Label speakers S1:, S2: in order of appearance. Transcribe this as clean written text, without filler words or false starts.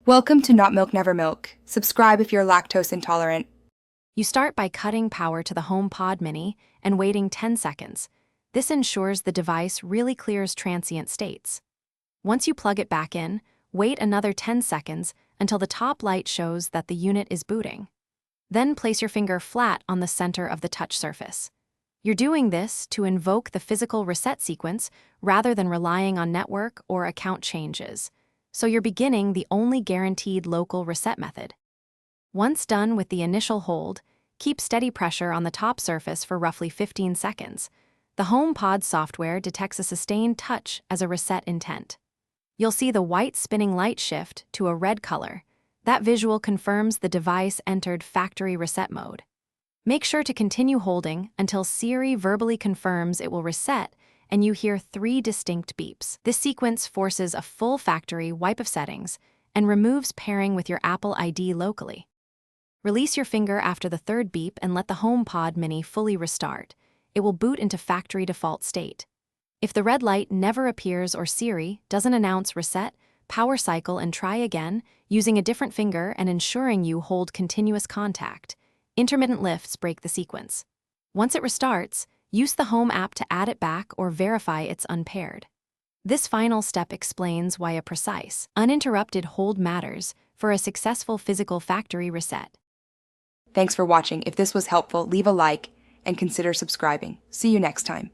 S1: Welcome to Not Milk Never Milk. Subscribe if you're lactose intolerant.
S2: You start by cutting power to the Homepod Mini and waiting 10 seconds. This ensures the device really clears transient states. Once you plug it back in, wait another 10 seconds until the top light shows that the unit is booting. Then place your finger flat on the center of the touch surface. You're doing this to invoke the physical reset sequence rather than relying on network or account changes. So you're beginning the only guaranteed local reset method. Once done with the initial hold, keep steady pressure on the top surface for roughly 15 seconds. The HomePod software detects a sustained touch as a reset intent. You'll see the white spinning light shift to a red color. That visual confirms the device entered factory reset mode. Make sure to continue holding until Siri verbally confirms it will reset and you hear 3 distinct beeps. This sequence forces a full factory wipe of settings and removes pairing with your Apple ID locally. Release your finger after the 3rd beep and let the HomePod Mini fully restart. It will boot into factory default state. If the red light never appears or Siri doesn't announce reset, power cycle and try again, using a different finger and ensuring you hold continuous contact. Intermittent lifts break the sequence. Once it restarts, use the Home app to add it back or verify it's unpaired. This final step explains why a precise, uninterrupted hold matters for a successful physical factory reset.
S1: Thanks for watching. If this was helpful, leave a like and consider subscribing. See you next time.